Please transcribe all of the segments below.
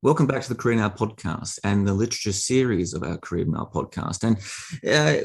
Welcome back to the Career Now podcast and the literature series of our Career Now podcast. And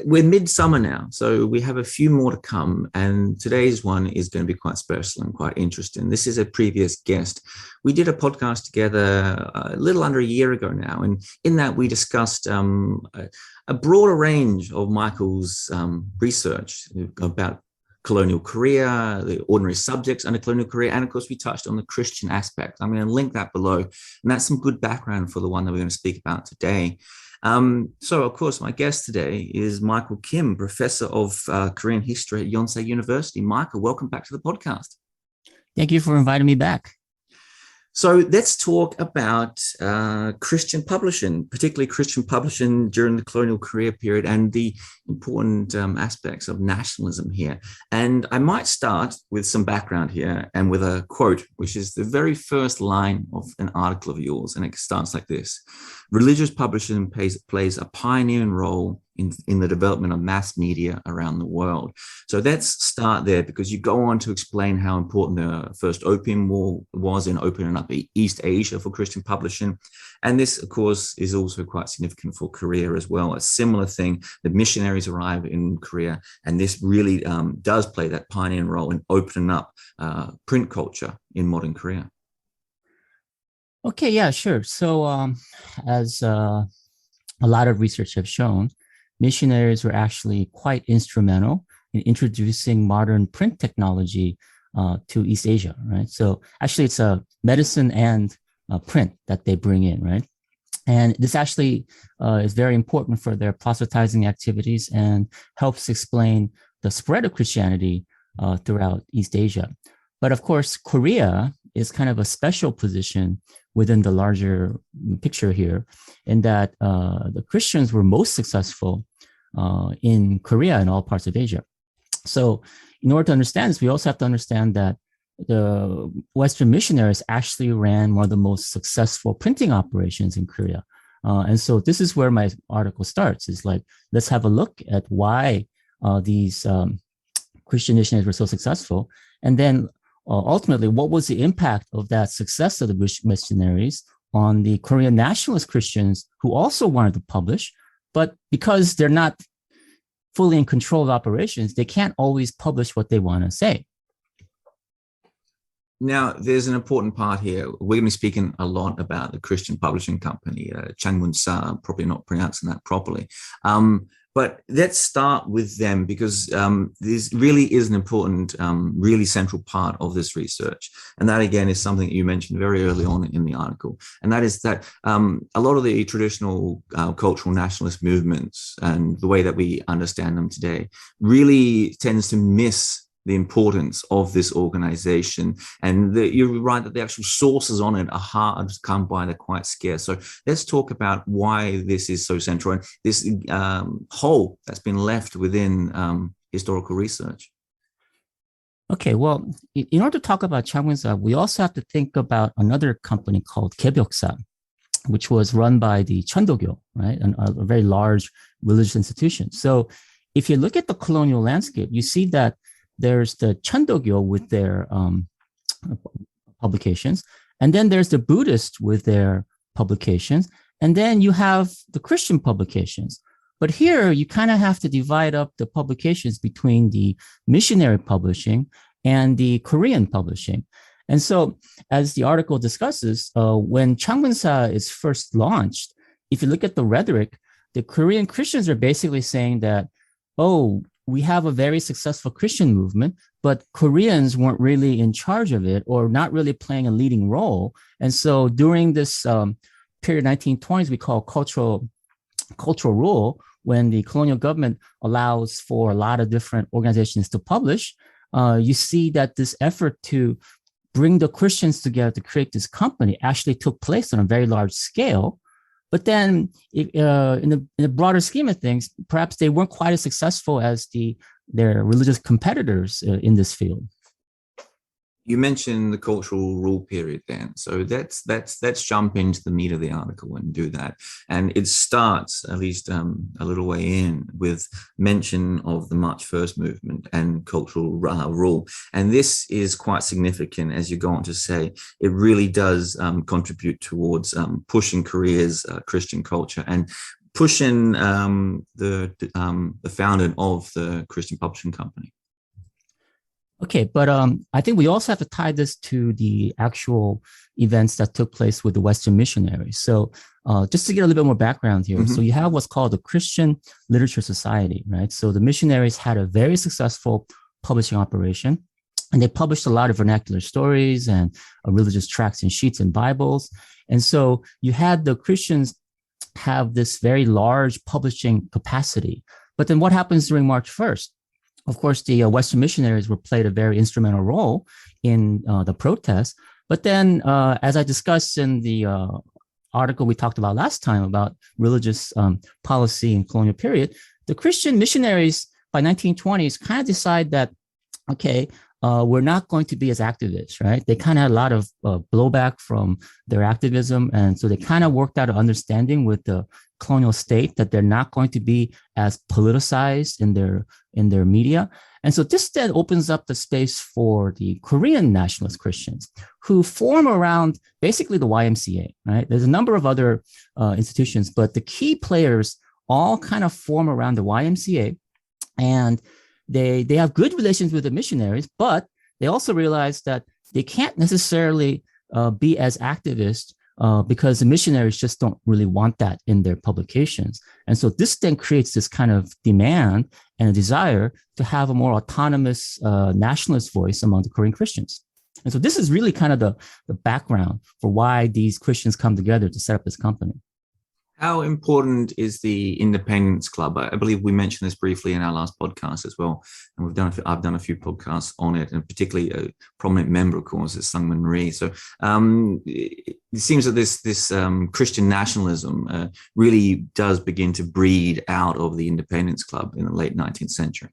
we're midsummer now, so we have a few more to come. And today's one is going to be quite special and quite interesting. This is a previous guest. We did a podcast together a little under a year ago now. And in that, we discussed a broader range of Michael's research about colonial Korea, the ordinary subjects under colonial Korea, and of course we touched on the Christian aspect. I'm going to link that below, and that's some good background for the one that we're going to speak about today. So of course my guest today is Michael Kim, Professor of Korean History at Yonsei University. Michael, welcome back to the podcast. Thank you for inviting me back. So let's talk about Christian publishing, particularly Christian publishing during the colonial Korea period and the important aspects of nationalism here. And I might start with some background here and with a quote, which is the very first line of an article of yours. And it starts like this: religious publishing plays a pioneering role in the development of mass media around the world. So let's start there, because you go on to explain how important the first Opium War was in opening up East Asia for Christian publishing. And this, of course, is also quite significant for Korea as well. A similar thing, the missionaries arrive in Korea, and this really does play that pioneering role in opening up print culture in modern Korea. Okay, yeah, sure. So as a lot of research have shown, missionaries were actually quite instrumental in introducing modern print technology to East Asia, right? So actually it's a medicine and print that they bring in, right? And this actually is very important for their proselytizing activities and helps explain the spread of Christianity throughout East Asia. But of course, Korea is kind of a special position within the larger picture here, in that the Christians were most successful in Korea and all parts of Asia. So in order to understand this, we also have to understand that the Western missionaries actually ran one of the most successful printing operations in Korea. And so this is where my article starts. It's like, let's have a look at why these Christian missionaries were so successful. And then ultimately, what was the impact of that success of the missionaries on the Korean nationalist Christians who also wanted to publish, but because they're not fully in control of operations, they can't always publish what they want to say. Now, there's an important part here. We're going to be speaking a lot about the Christian publishing company, Changmunsa. Probably not pronouncing that properly. But let's start with them, because this really is an important, really central part of this research. And that, again, is something that you mentioned very early on in the article. And that is that a lot of the traditional cultural nationalist movements and the way that we understand them today really tends to miss the importance of this organization. And you're right that the actual sources on it are hard to come by, they're quite scarce. So let's talk about why this is so central and this hole that's been left within historical research. Okay, well, in order to talk about Changmunsa, we also have to think about another company called Gaebyeoksa, which was run by the Cheondogyo, right? A very large religious institution. So if you look at the colonial landscape, you see that there's the Cheondogyo with their publications, and then there's the Buddhist with their publications, and then you have the Christian publications. But here you kind of have to divide up the publications between the missionary publishing and the Korean publishing. And so as the article discusses, when Changmunsa is first launched, if you look at the rhetoric, the Korean Christians are basically saying that, oh, we have a very successful Christian movement, but Koreans weren't really in charge of it or not really playing a leading role. And so during this period, 1920s, we call cultural rule, when the colonial government allows for a lot of different organizations to publish, you see that this effort to bring the Christians together to create this company actually took place on a very large scale. But then in the broader scheme of things, perhaps they weren't quite as successful as their religious competitors in this field. You mentioned the cultural rule period then. So let's jump into the meat of the article and do that. And it starts, at least a little way in, with mention of the March 1st movement and cultural rule. And this is quite significant, as you go on to say. It really does contribute towards pushing Korea's Christian culture and pushing the founder of the Christian Publishing Company. Okay, but I think we also have to tie this to the actual events that took place with the Western missionaries. So just to get a little bit more background here. So you have what's called the Christian Literature Society, right? So the missionaries had a very successful publishing operation, and they published a lot of vernacular stories and religious tracts and sheets and Bibles. And so you had the Christians have this very large publishing capacity. But then what happens during March 1st? Of course, the Western missionaries were played a very instrumental role in the protests. But then, as I discussed in the article we talked about last time about religious policy in colonial period, the Christian missionaries by 1920s kind of decide that, okay, we're not going to be as activists, right? They kind of had a lot of blowback from their activism. And so they kind of worked out an understanding with the colonial state that they're not going to be as politicized in their media. And so this then opens up the space for the Korean nationalist Christians who form around basically the YMCA, right? There's a number of other institutions, but the key players all kind of form around the YMCA, and they have good relations with the missionaries, but they also realize that they can't necessarily be as activists because the missionaries just don't really want that in their publications. And so this then creates this kind of demand and a desire to have a more autonomous nationalist voice among the Korean Christians. And so this is really kind of the background for why these Christians come together to set up this company. How important is the Independence Club? I believe we mentioned this briefly in our last podcast as well, and I've done a few podcasts on it, and particularly a prominent member, of course, is Sungmin Rhee. So it seems that this Christian nationalism really does begin to breed out of the Independence Club in the late 19th century.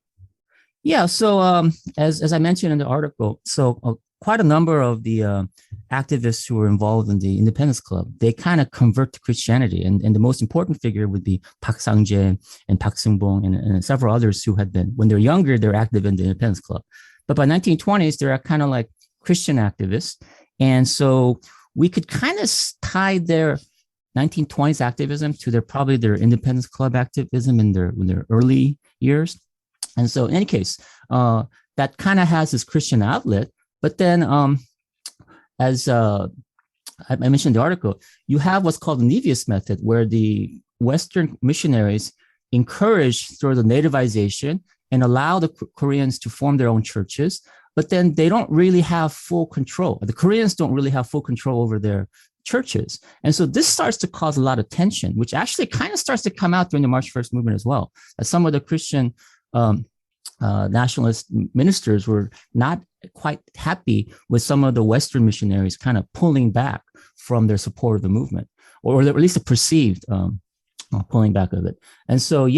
Yeah. So as I mentioned in the article, so quite a number of the activists who were involved in the Independence Club, they kind of convert to Christianity. And the most important figure would be Park Sang-jae and Park Seung-bong and several others who had been, when they're younger, they're active in the Independence Club. But by 1920s, they're kind of like Christian activists. And so we could kind of tie their 1920s activism to their Independence Club activism in their early years. And so in any case, that kind of has this Christian outlet. But then, as I mentioned in the article, you have what's called the Nevius method, where the Western missionaries encourage sort of the nativization and allow the Koreans to form their own churches. But then they don't really have full control. The Koreans don't really have full control over their churches. And so this starts to cause a lot of tension, which actually kind of starts to come out during the March 1st movement as well. As some of the Christian nationalist ministers were not quite happy with some of the Western missionaries kind of pulling back from their support of the movement, or at least a perceived pulling back of it. And so,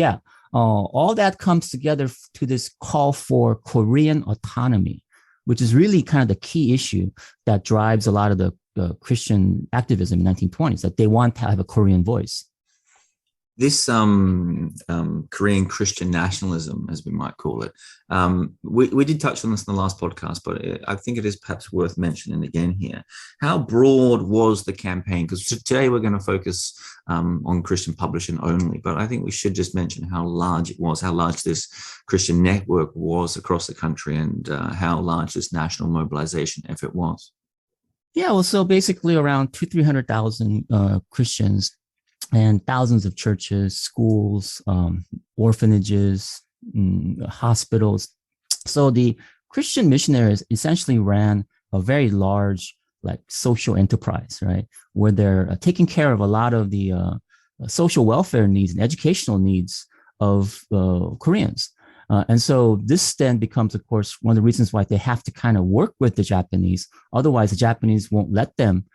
all that comes together to this call for Korean autonomy, which is really kind of the key issue that drives a lot of the Christian activism in the 1920s, that they want to have a Korean voice. This Korean Christian nationalism, as we might call it, we did touch on this in the last podcast, but I think it is perhaps worth mentioning again here. How broad was the campaign? Because today we're going to focus on Christian publishing only, but I think we should just mention how large it was, how large this Christian network was across the country, and how large this national mobilization effort was. Yeah, well, so basically around 300,000 Christians and thousands of churches, schools, orphanages, hospitals. So the Christian missionaries essentially ran a very large, like, social enterprise, right? Where they're taking care of a lot of the social welfare needs and educational needs of Koreans. And so this then becomes, of course, one of the reasons why they have to kind of work with the Japanese. Otherwise, the Japanese won't let them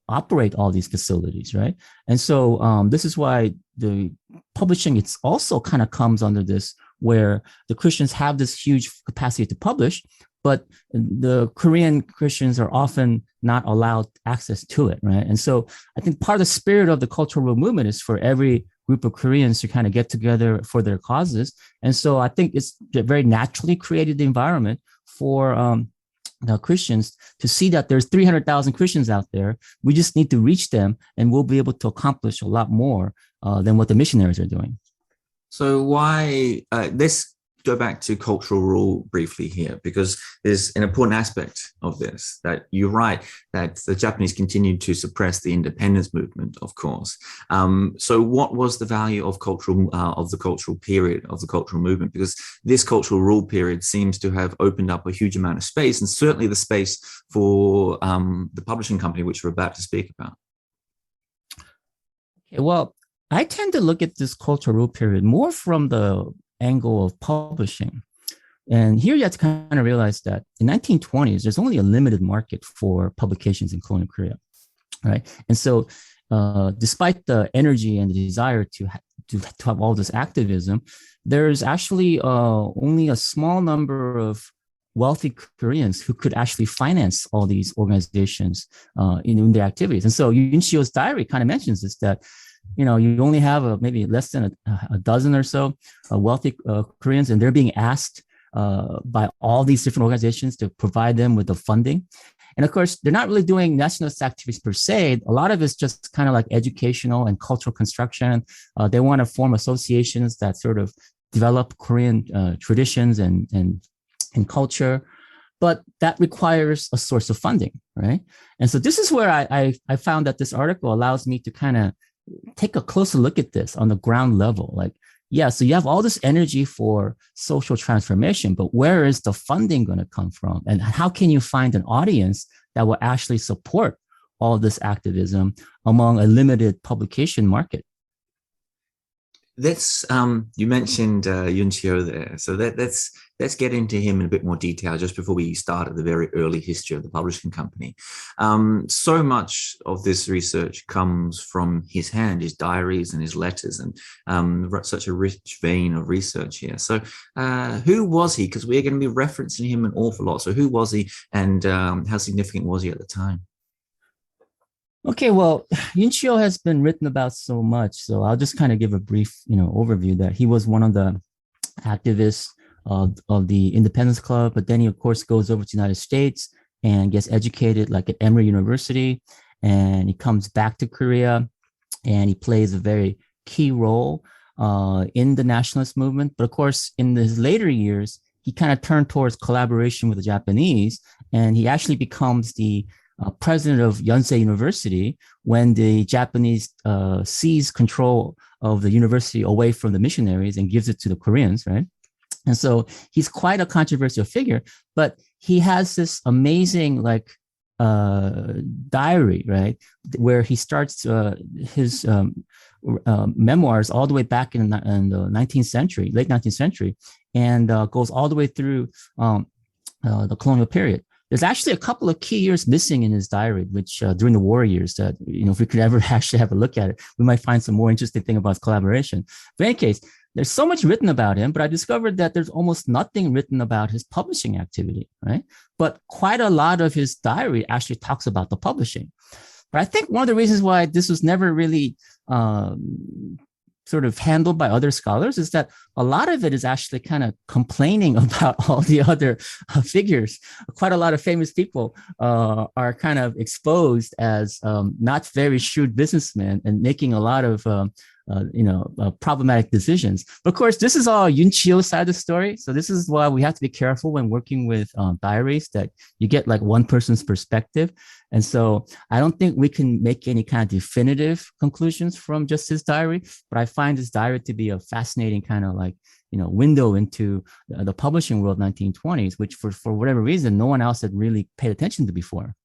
operate all these facilities, right? And so this is why the publishing, it's also kind of comes under this, where the Christians have this huge capacity to publish, but the Korean Christians are often not allowed access to it, right? And so I think part of the spirit of the Cultural War movement is for every group of Koreans to kind of get together for their causes. And so I think it's very naturally created the environment for Christians to see that there's 300,000 Christians out there. We just need to reach them, and we'll be able to accomplish a lot more than what the missionaries are doing. So why, let's go back to cultural rule briefly here, because there's an important aspect of this, that you're right, that the Japanese continued to suppress the independence movement, of course. So what was the value of the cultural period, of the cultural movement? Because this cultural rule period seems to have opened up a huge amount of space, and certainly the space for the publishing company, which we're about to speak about. Okay, well, I tend to look at this cultural rule period more from the angle of publishing. And here you have to kind of realize that in 1920s, there's only a limited market for publications in colonial Korea, right? And so despite the energy and the desire to have all this activism, there's actually only a small number of wealthy Koreans who could actually finance all these organizations in their activities. And so Yunchio's diary kind of mentions this, that you only have maybe less than a dozen or so wealthy Koreans, and they're being asked by all these different organizations to provide them with the funding. And of course, they're not really doing nationalist activities per se. A lot of it's just kind of like educational and cultural construction. They want to form associations that sort of develop Korean traditions and culture. But that requires a source of funding, right? And so this is where I found that this article allows me to kind of take a closer look at this on the ground level. Like, yeah, so you have all this energy for social transformation, but where is the funding going to come from? And how can you find an audience that will actually support all this activism among a limited publication market? Let's you mentioned Yunchio there, so let's get into him in a bit more detail just before we start at the very early history of the publishing company. So much of this research comes from his hand, his diaries and his letters, and such a rich vein of research here. So who was he? Because we're going to be referencing him an awful lot. So who was he, and how significant was he at the time? Okay, well, Yunchio has been written about so much, so I'll just kind of give a brief, overview that he was one of the activists of the Independence Club, but then he, of course, goes over to the United States and gets educated, like at Emory University, and he comes back to Korea, and he plays a very key role in the nationalist movement. But of course, in his later years, he kind of turned towards collaboration with the Japanese, and he actually becomes the president of Yonsei University when the Japanese seize control of the university away from the missionaries and gives it to the Koreans, right? And so he's quite a controversial figure, but he has this amazing diary, right, where he starts his memoirs all the way back in the 19th century, late 19th century, and goes all the way through the colonial period. There's actually a couple of key years missing in his diary, which during the war years, that if we could ever actually have a look at it, we might find some more interesting thing about his collaboration. But in any case, there's so much written about him, but I discovered that there's almost nothing written about his publishing activity, right? But quite a lot of his diary actually talks about the publishing. But I think one of the reasons why this was never really sort of handled by other scholars is that a lot of it is actually kind of complaining about all the other figures. Quite a lot of famous people are kind of exposed as not very shrewd businessmen and making a lot of problematic decisions. But of course, this is all Yunchio's side of the story. So this is why we have to be careful when working with diaries, that you get like one person's perspective. And so I don't think we can make any kind of definitive conclusions from just his diary, but I find his diary to be a fascinating kind of window into the publishing world 1920s, which for whatever reason, no one else had really paid attention to before.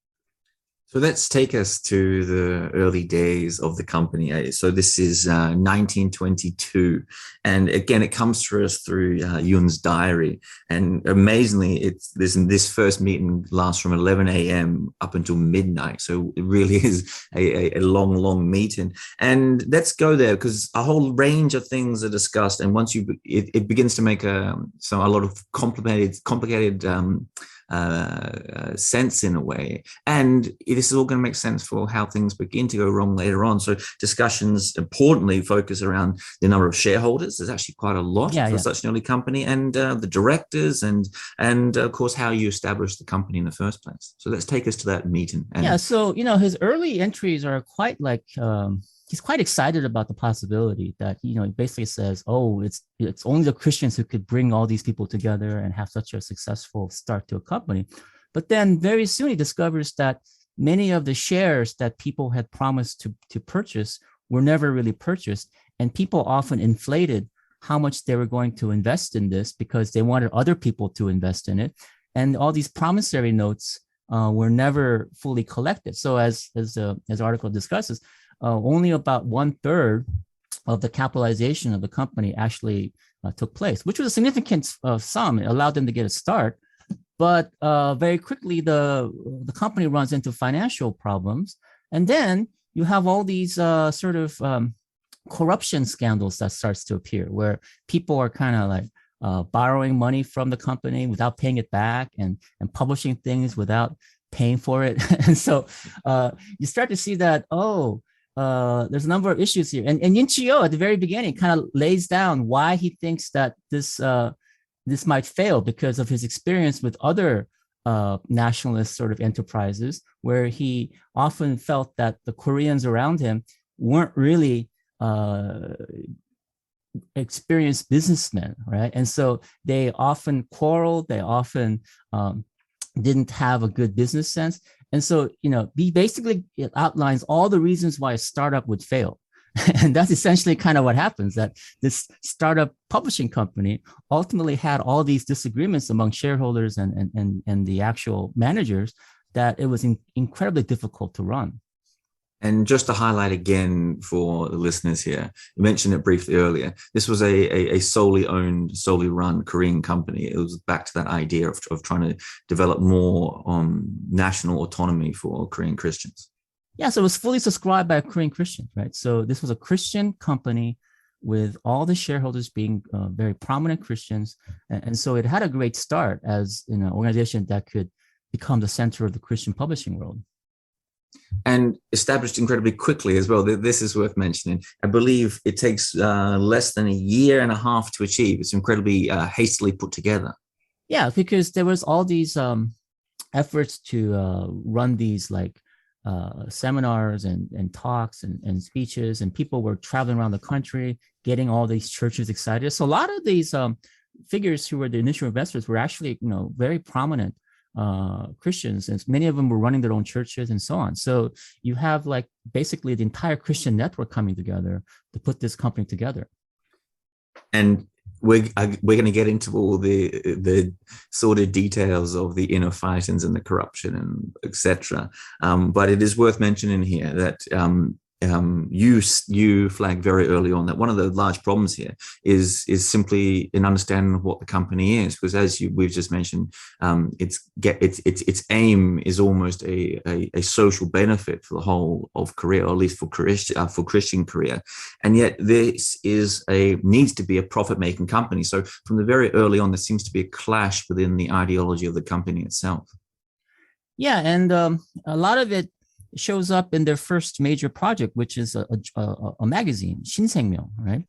So let's take us to the early days of the company. So this is 1922. And again, it comes to us through Yun's diary. And amazingly, this first meeting lasts from 11 a.m. up until midnight. So it really is a long, long meeting. And let's go there, because a whole range of things are discussed. And once it begins to make a lot of complicated sense in a way. And this is all going to make sense for how things begin to go wrong later on. So discussions importantly focus around the number of shareholders. There's actually quite a lot for such an early company, and the directors, and of course how you establish the company in the first place. So let's take us to that meeting. So his early entries are quite like he's quite excited about the possibility that he basically says, oh, it's only the Christians who could bring all these people together and have such a successful start to a company. But then very soon he discovers that many of the shares that people had promised to purchase were never really purchased, and people often inflated how much they were going to invest in this because they wanted other people to invest in it, and all these promissory notes were never fully collected. So as the article discusses, only about 1/3 of the capitalization of the company actually took place, which was a significant sum. It allowed them to get a start, but very quickly the company runs into financial problems, and then you have all these sort of corruption scandals that starts to appear, where people are kind of like borrowing money from the company without paying it back, and publishing things without paying for it. And so you start to see that, there's a number of issues here. And Yunchi-Oh at the very beginning kind of lays down why he thinks that this might fail, because of his experience with other nationalist sort of enterprises, where he often felt that the Koreans around him weren't really experienced businessmen, right? And so they often quarreled, they often didn't have a good business sense. And so, he basically outlines all the reasons why a startup would fail. And that's essentially kind of what happens, that this startup publishing company ultimately had all these disagreements among shareholders and the actual managers, that it was incredibly difficult to run. And just to highlight again for the listeners here, you mentioned it briefly earlier, this was a solely owned, solely run Korean company. It was back to that idea of trying to develop more national autonomy for Korean Christians. Yeah, so it was fully subscribed by Korean Christians, right? So this was a Christian company with all the shareholders being very prominent Christians. And so it had a great start as an organization that could become the center of the Christian publishing world. And established incredibly quickly as well. This is worth mentioning. I believe it takes less than a year and a half to achieve. It's incredibly hastily put together. Yeah, because there was all these efforts to run these like seminars and talks and speeches, and people were traveling around the country, getting all these churches excited. So a lot of these figures who were the initial investors were actually, very prominent Christians, and many of them were running their own churches and so on. So you have like basically the entire Christian network coming together to put this company together. And we're going to get into all the sort of details of the inner fightings and the corruption and etc. But it is worth mentioning here that you flagged very early on that one of the large problems here is simply an understanding of what the company is, because as we've just mentioned, its aim is almost a social benefit for the whole of Korea, or at least for Christian Korea, and yet this needs to be a profit-making company. So from the very early on, there seems to be a clash within the ideology of the company itself. Yeah, and a lot of it shows up in their first major project, which is a magazine, 신생명, right?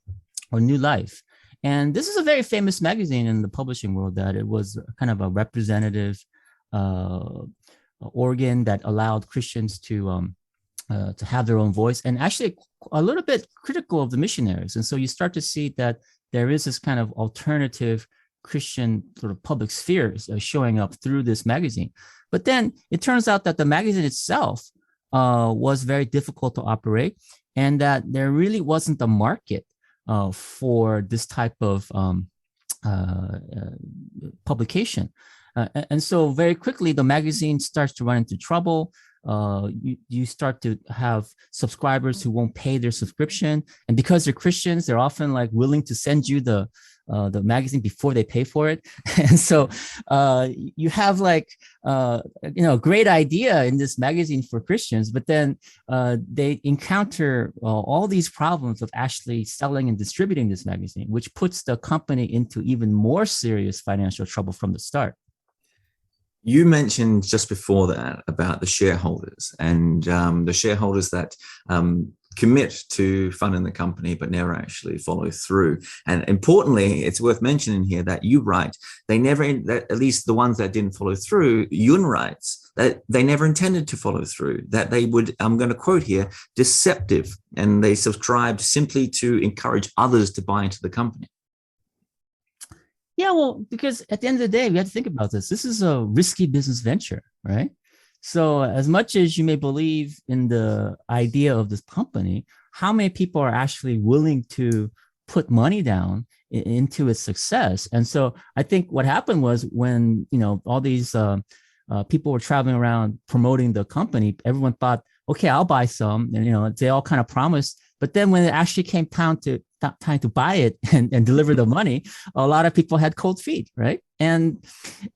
Or New Life. And this is a very famous magazine in the publishing world, that it was kind of a representative organ that allowed Christians to have their own voice, and actually a little bit critical of the missionaries. And so you start to see that there is this kind of alternative Christian sort of public spheres showing up through this magazine. But then it turns out that the magazine itself was very difficult to operate, and that there really wasn't a market for this type of publication. And so very quickly, the magazine starts to run into trouble. You start to have subscribers who won't pay their subscription. And because they're Christians, they're often like willing to send you the magazine before they pay for it. And so you have like, a great idea in this magazine for Christians, but then they encounter all these problems of actually selling and distributing this magazine, which puts the company into even more serious financial trouble from the start. You mentioned just before that about the shareholders and the shareholders that commit to funding the company but never actually follow through. And importantly, it's worth mentioning here that you write, they never, at least the ones that didn't follow through, Yun writes that they never intended to follow through, that they would, I'm going to quote here, deceptive, and they subscribed simply to encourage others to buy into the company. Yeah, well, because at the end of the day, we have to think about this. This is a risky business venture, right? So as much as you may believe in the idea of this company, how many people are actually willing to put money down into its success? And so I think what happened was when, all these people were traveling around promoting the company, everyone thought, okay, I'll buy some. And, they all kind of promised. But then when it actually came time to buy it and deliver the money, a lot of people had cold feet, right? And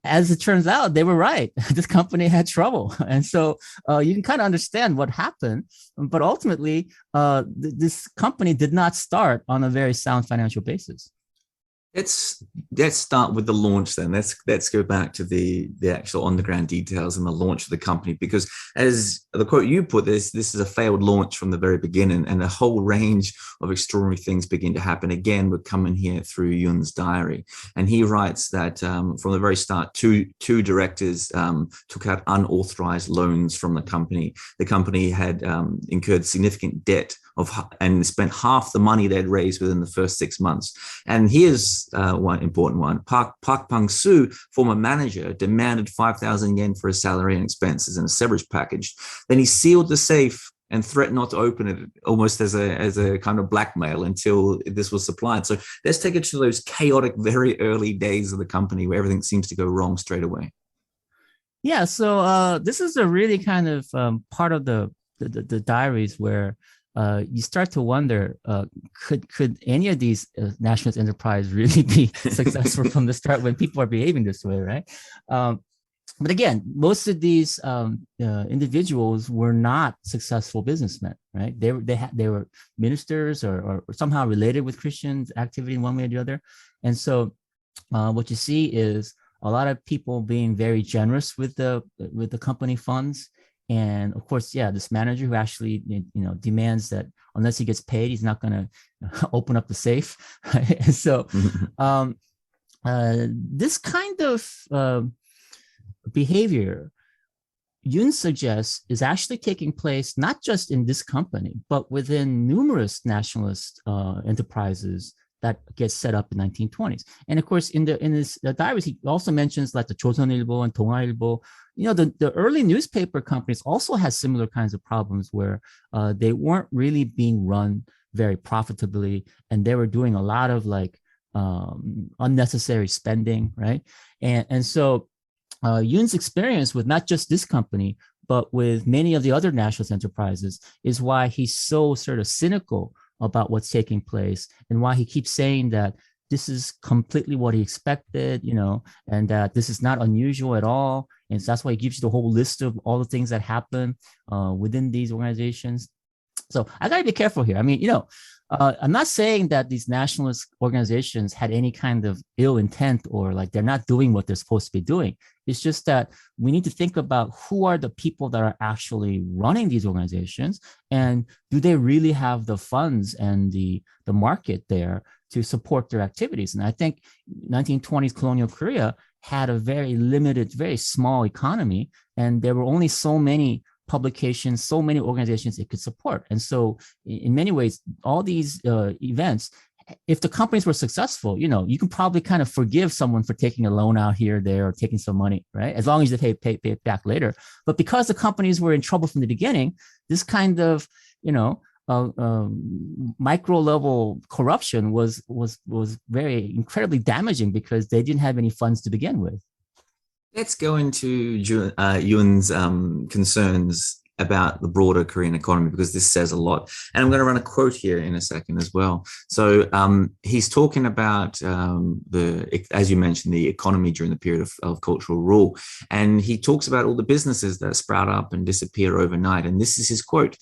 as it turns out, they were right. This company had trouble. And so you can kind of understand what happened. But ultimately, this company did not start on a very sound financial basis. Let's start with the launch then. Let's go back to the actual on the ground details and the launch of the company, because as the quote you put, this is a failed launch from the very beginning, and a whole range of extraordinary things begin to happen. Again, we're coming here through Yun's diary, and he writes that from the very start, two directors took out unauthorized loans from the company. The company had incurred significant debt and spent half the money they'd raised within the first 6 months. And here's one important one. Park Pang-soo, former manager, demanded 5,000 yen for his salary and expenses and a severance package. Then he sealed the safe and threatened not to open it, almost as a kind of blackmail, until this was supplied. So let's take it to those chaotic, very early days of the company where everything seems to go wrong straight away. Yeah, so this is a really kind of part of the diaries where you start to wonder, could any of these nationalist enterprise really be successful from the start when people are behaving this way, right? But again, most of these individuals were not successful businessmen, right? They were ministers or somehow related with Christian activity in one way or the other. And so what you see is a lot of people being very generous with the company funds. And of course, this manager who actually, demands that unless he gets paid, he's not going to open up the safe. Right? And so this kind of behavior, Yun suggests, is actually taking place not just in this company, but within numerous nationalist enterprises that gets set up in 1920s. And of course, in his diaries, he also mentions like the Joseonilbo and Dongailbo. The early newspaper companies also had similar kinds of problems where they weren't really being run very profitably, and they were doing a lot of like unnecessary spending, right? And so Yun's experience with not just this company, but with many of the other nationalist enterprises is why he's so sort of cynical about what's taking place, and why he keeps saying that this is completely what he expected, and that this is not unusual at all. And so that's why he gives you the whole list of all the things that happen within these organizations. So I got to be careful here. I mean, I'm not saying that these nationalist organizations had any kind of ill intent or like they're not doing what they're supposed to be doing. It's just that we need to think about who are the people that are actually running these organizations, and do they really have the funds and the market there to support their activities. And I think 1920s colonial Korea had a very limited, very small economy, and there were only so many publications, so many organizations it could support. And so in many ways, all these events, if the companies were successful, you can probably kind of forgive someone for taking a loan out here or there or taking some money, right? As long as they pay it back later. But because the companies were in trouble from the beginning, this kind of, micro level corruption was very incredibly damaging because they didn't have any funds to begin with. Let's go into Yun's concerns about the broader Korean economy, because this says a lot. And I'm going to run a quote here in a second as well. So he's talking about as you mentioned, the economy during the period of cultural rule. And he talks about all the businesses that sprout up and disappear overnight. And this is his quote: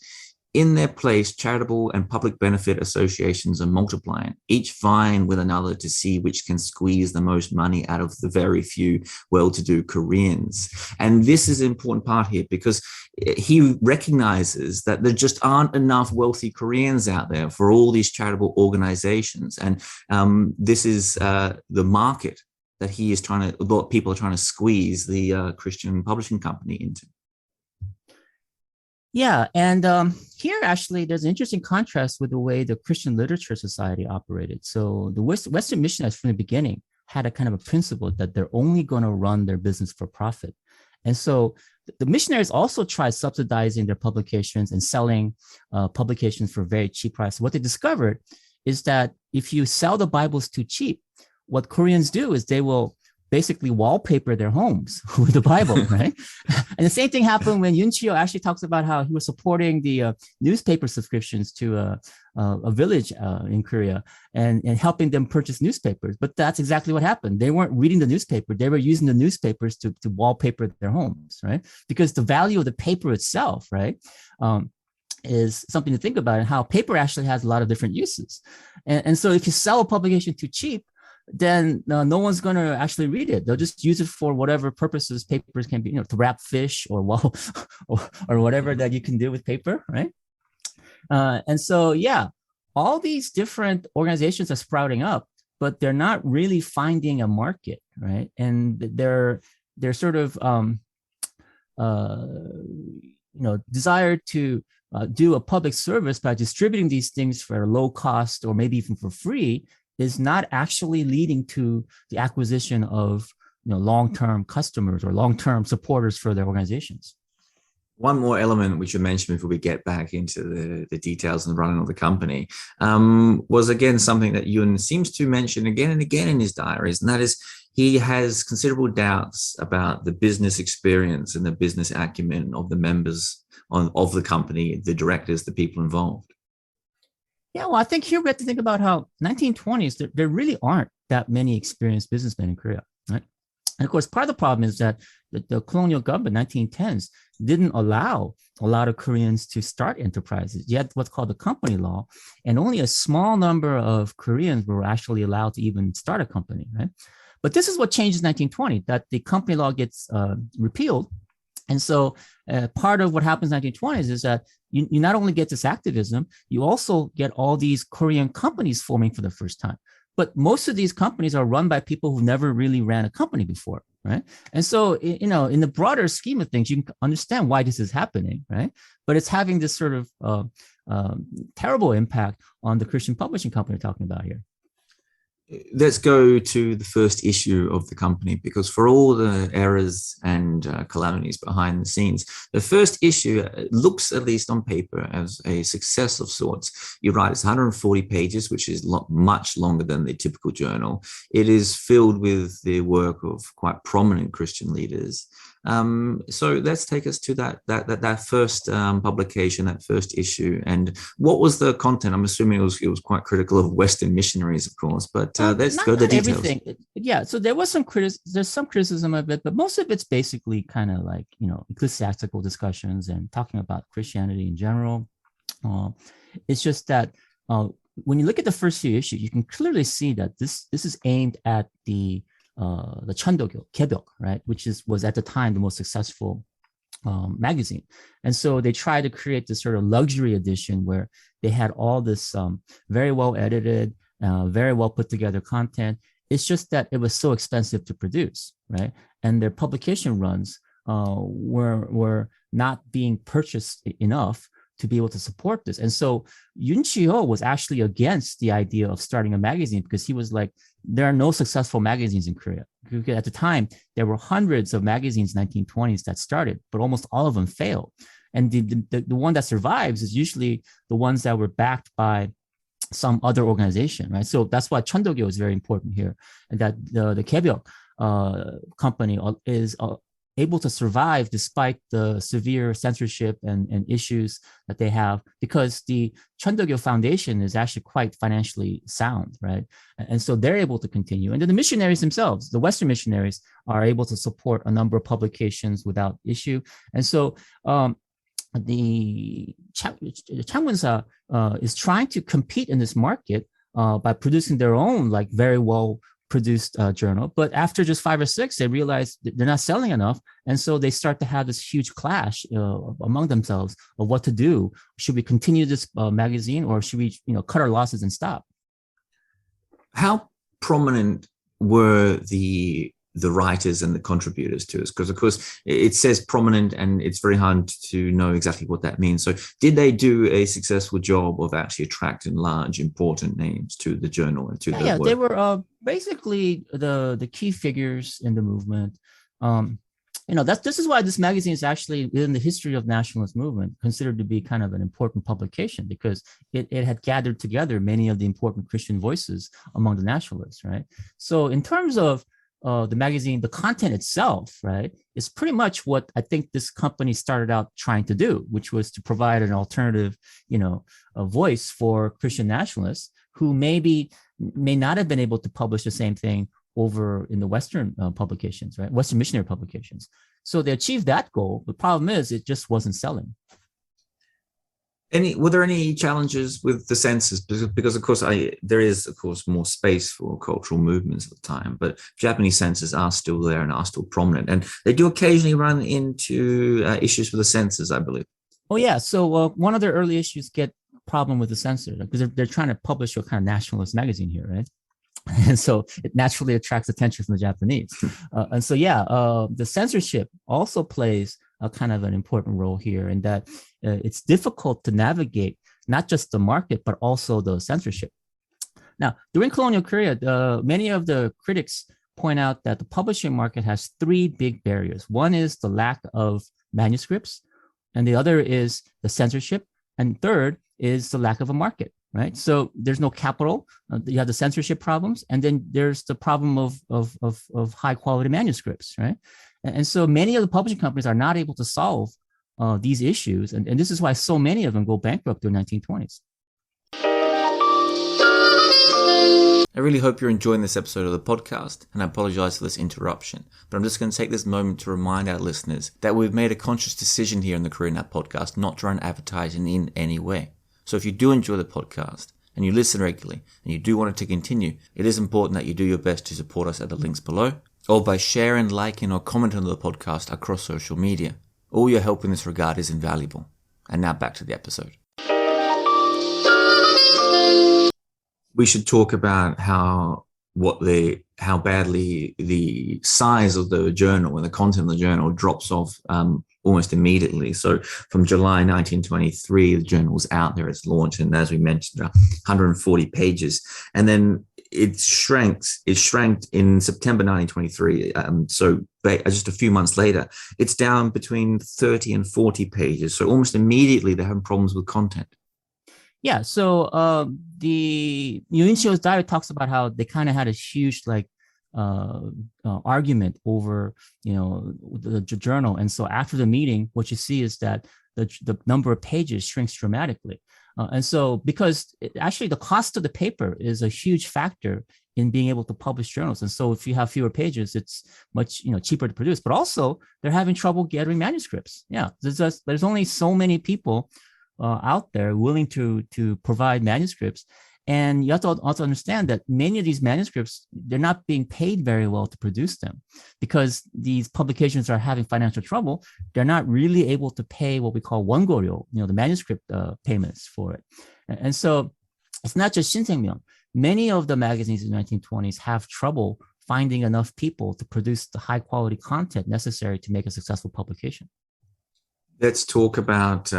in their place, charitable and public benefit associations are multiplying, each vying with another to see which can squeeze the most money out of the very few well-to-do Koreans. And this is an important part here because he recognizes that there just aren't enough wealthy Koreans out there for all these charitable organizations. And this is the market that he is trying to, what people are trying to squeeze the Christian publishing company into. Yeah, and here actually there's an interesting contrast with the way the Christian Literature Society operated. So the Western missionaries from the beginning had a kind of a principle that they're only going to run their business for profit. And so the missionaries also tried subsidizing their publications and selling publications for very cheap price. What they discovered is that if you sell the Bibles too cheap, what Koreans do is they will basically wallpaper their homes with the Bible, right? And the same thing happened when Yunchio actually talks about how he was supporting the newspaper subscriptions to a village in Korea and helping them purchase newspapers. But that's exactly what happened. They weren't reading the newspaper. They were using the newspapers to wallpaper their homes, right? Because the value of the paper itself, right, is something to think about, and how paper actually has a lot of different uses. And so if you sell a publication too cheap, then no one's going to actually read it. They'll just use it for whatever purposes papers can be, to wrap fish or or whatever that you can do with paper, right? And so, yeah, all these different organizations are sprouting up, but they're not really finding a market, right? And they're sort of, desire to do a public service by distributing these things for low cost or maybe even for free is not actually leading to the acquisition of long-term customers or long-term supporters for their organizations. One more element which you mentioned before we get back into the details and running of the company was again something that Yun seems to mention again and again in his diaries, and that is he has considerable doubts about the business experience and the business acumen of the members of the company, the directors, the people involved. Yeah, well, I think here we have to think about how 1920s, there really aren't that many experienced businessmen in Korea, right? And of course, part of the problem is that the colonial government, 1910s, didn't allow a lot of Koreans to start enterprises. You had what's called the company law, and only a small number of Koreans were actually allowed to even start a company, right? But this is what changes in 1920, that the company law gets repealed. And so part of what happens in the 1920s is that you not only get this activism, you also get all these Korean companies forming for the first time. But most of these companies are run by people who never really ran a company before, right? And so, in the broader scheme of things, you can understand why this is happening, right? But it's having this sort of terrible impact on the Christian publishing company we're talking about here. Let's go to the first issue of the company, because for all the errors and calamities behind the scenes, the first issue looks, at least on paper, as a success of sorts. You're right, it's 140 pages, which is much longer than the typical journal. It is filled with the work of quite prominent Christian leaders. So let's take us to that first publication, that first issue. And what was the content? I'm assuming it was quite critical of Western missionaries, of course, but let's go to the details. Everything. Yeah, so there was there's some criticism of it, but most of it's basically kind of like, ecclesiastical discussions and talking about Christianity in general. It's just that when you look at the first few issues, you can clearly see that this is aimed at the Chondogyo, Kebyok, right, which was at the time the most successful magazine. And so they tried to create this sort of luxury edition where they had all this very well edited, very well put together content. It's just that it was so expensive to produce, right? And their publication runs were not being purchased enough to be able to support this. And so Yun Chi-ho was actually against the idea of starting a magazine because he was like, there are no successful magazines in Korea. At the time, there were hundreds of magazines in the 1920s that started, but almost all of them failed. And the one that survives is usually the ones that were backed by some other organization, right? So that's why Chondogyo is very important here, and that the Kebyok company is able to survive despite the severe censorship and issues that they have, because the Chondogyo Foundation is actually quite financially sound, right? And so they're able to continue. And then the missionaries themselves, the Western missionaries, are able to support a number of publications without issue. And so the Changmunsa is trying to compete in this market by producing their own like very well produced journal. But after just 5 or 6, they realize they're not selling enough, and so they start to have this huge clash among themselves of what to do. Should we continue this magazine, or should we cut our losses and stop? How prominent were the writers and the contributors to us? Because of course it says prominent, and it's very hard to know exactly what that means. So did they do a successful job of actually attracting large important names to the journal and to the work? They were basically the key figures in the movement. This is why this magazine is actually within the history of nationalist movement considered to be kind of an important publication, because it had gathered together many of the important Christian voices among the nationalists, right? So in terms of the magazine, the content itself, right, is pretty much what I think this company started out trying to do, which was to provide an alternative, a voice for Christian nationalists who may not have been able to publish the same thing over in the Western publications, right, Western missionary publications. So they achieved that goal. The problem is it just wasn't selling. Were there any challenges with the census? Because of course, there is of course more space for cultural movements at the time, but Japanese censors are still there and are still prominent, and they do occasionally run into issues with the censors, I believe. Oh yeah, so one of their early issues get problem with the censor because they're trying to publish a kind of nationalist magazine here, right? And so it naturally attracts attention from the Japanese. And so, the censorship also plays a kind of an important role here, in that it's difficult to navigate not just the market, but also the censorship. Now, during colonial Korea, many of the critics point out that the publishing market has 3 big barriers. One is the lack of manuscripts, and the other is the censorship, and third is the lack of a market. Right, so there's no capital. You have the censorship problems, and then there's the problem of high quality manuscripts. Right, and so many of the publishing companies are not able to solve these issues, and this is why so many of them go bankrupt in the 1920s. I really hope you're enjoying this episode of the podcast, and I apologize for this interruption, but I'm just going to take this moment to remind our listeners that we've made a conscious decision here in the KoreanNat podcast not to run advertising in any way. So if you do enjoy the podcast and you listen regularly and you do want it to continue, it is important that you do your best to support us at the links below, or by sharing, liking, or commenting on the podcast across social media. All your help in this regard is invaluable. And now back to the episode. We should talk about how badly the size of the journal and the content of the journal drops off almost immediately. So from July 1923, the journal was out there, it's launched, and as we mentioned, 140 pages. And then it shrank in September 1923. So just a few months later, it's down between 30 and 40 pages. So almost immediately they're having problems with content. Yeah, so the Yonsei's diary talks about how they kind of had a huge argument over the journal, and so after the meeting, what you see is that the number of pages shrinks dramatically, and so because actually the cost of the paper is a huge factor in being able to publish journals, and so if you have fewer pages, it's much cheaper to produce. But also they're having trouble gathering manuscripts. Yeah, there's only so many people out there willing to provide manuscripts. And you have to also understand that many of these manuscripts, they're not being paid very well to produce them, because these publications are having financial trouble. They're not really able to pay what we call wongoryeo, the manuscript payments for it. And so it's not just Shinseengmyeon. Many of the magazines in the 1920s have trouble finding enough people to produce the high quality content necessary to make a successful publication. Let's talk about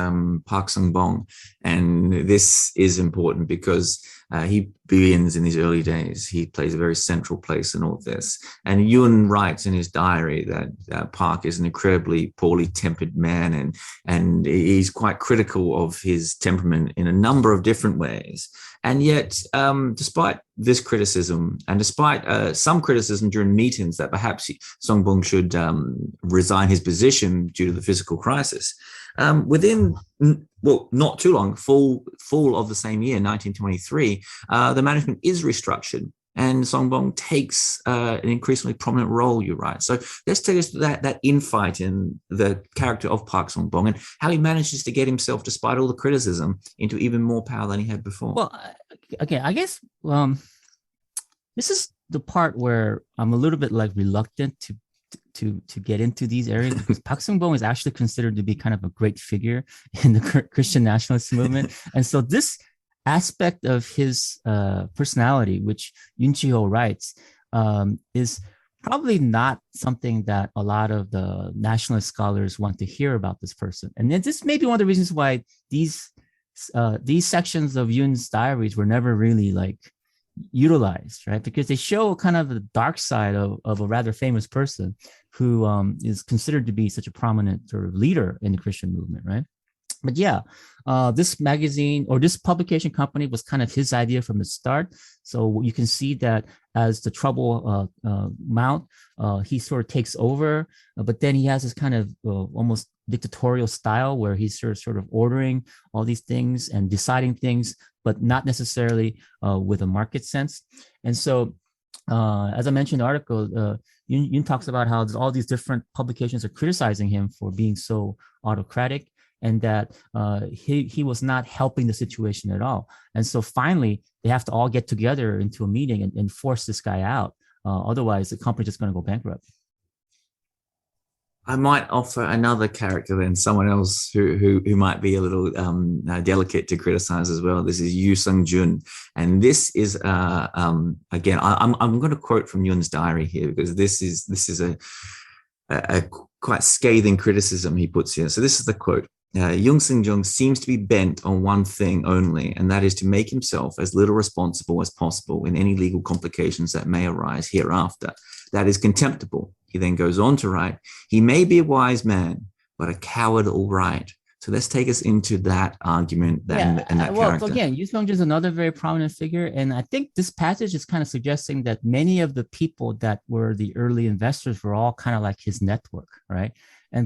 Park Sung-bong, and this is important because he begins in his early days. He plays a very central place in all of this. And Yun writes in his diary that Park is an incredibly poorly tempered man, and he's quite critical of his temperament in a number of different ways. And yet, despite this criticism, and despite some criticism during meetings that perhaps Sung-bong should resign his position due to the physical crisis, within, not too long, fall of the same year, 1923, the management is restructured. and Songbong takes an increasingly prominent role, you write. So let's take us to that infight in the character of Park Songbong and how he manages to get himself, despite all the criticism, into even more power than he had before. Well, again, I guess this is the part where I'm a little bit like reluctant to get into these areas, because Park Sung-bong is actually considered to be kind of a great figure in the Christian nationalist movement. And so this aspect of his personality, which Yoon Chi-ho writes, is probably not something that a lot of the nationalist scholars want to hear about this person. And then this may be one of the reasons why these sections of Yoon's diaries were never really like utilized, right? Because they show kind of the dark side of a rather famous person who is considered to be such a prominent sort of leader in the Christian movement, right? But yeah, this magazine or this publication company was kind of his idea from the start. So you can see that as the trouble mount, he sort of takes over, but then he has this kind of almost dictatorial style where he's sort of ordering all these things and deciding things, but not necessarily with a market sense. And so, as I mentioned in the article, Yoon talks about how all these different publications are criticizing him for being so autocratic, and that he was not helping the situation at all. And so finally, they have to all get together into a meeting and force this guy out. Otherwise, the company's just going to go bankrupt. I might offer another character then, someone else who might be a little delicate to criticize as well. This is Yoo Sung-jun, and this is again, I'm going to quote from Yoon's diary here, because this is a quite scathing criticism he puts here. So this is the quote. Yoon Sung-jung seems to be bent on one thing only, and that is to make himself as little responsible as possible in any legal complications that may arise hereafter. That is contemptible. He then goes on to write, he may be a wise man, but a coward all right. So let's take us into that argument and that character. Well, again, Yoo Sung-jun is another very prominent figure. And I think this passage is kind of suggesting that many of the people that were the early investors were all kind of like his network, right?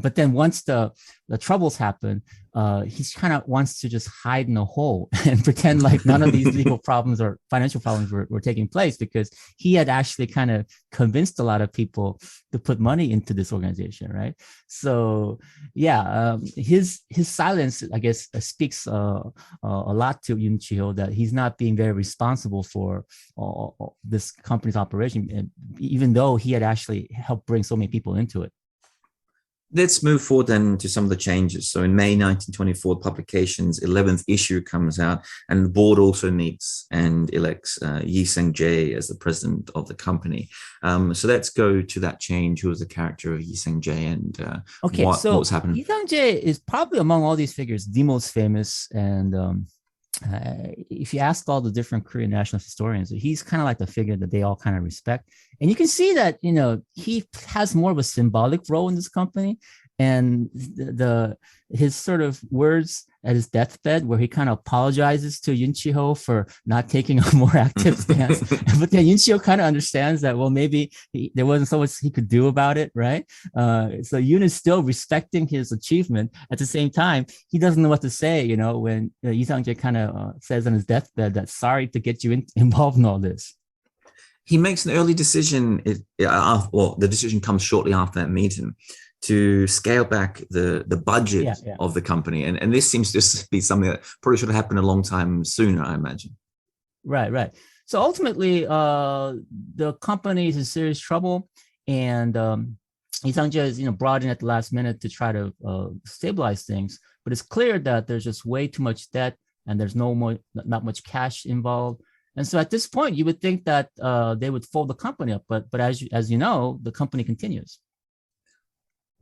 But then once the troubles happen, he kind of wants to just hide in a hole and pretend like none of these legal problems or financial problems were taking place, because he had actually kind of convinced a lot of people to put money into this organization, right? So yeah, his silence, I guess, speaks a lot to Yoon Chi-ho, that he's not being very responsible for this company's operation, even though he had actually helped bring so many people into it. Let's move forward then to some of the changes. So in May 1924, the publication's 11th issue comes out, and the board also meets and elects Yi Sang-jae as the president of the company. So let's go to that change. Who was the character of Yi Sang-jae and what's happening? Yi Sang-jae is probably among all these figures the most famous, and if you ask all the different Korean nationalist historians, he's kind of like the figure that they all kind of respect. And you can see that, he has more of a symbolic role in this company. And his sort of words at his deathbed, where he kind of apologizes to Yoon Chi-ho for not taking a more active stance. But then Yoon Chi-ho kind of understands that, well, maybe there wasn't so much he could do about it, right? So Yoon is still respecting his achievement. At the same time, he doesn't know what to say, when Yi Sang-jae kind of says on his deathbed that sorry to get you involved in all this. He makes an early decision. The decision comes shortly after that meeting, to scale back the budget of the company. And this seems to be something that probably should have happened a long time sooner, I imagine. Right. So ultimately, the company is in serious trouble, and Yi Sang-jae is brought in at the last minute to try to stabilize things. But it's clear that there's just way too much debt, and there's not much cash involved. And so at this point, you would think that they would fold the company up. But as you know, the company continues.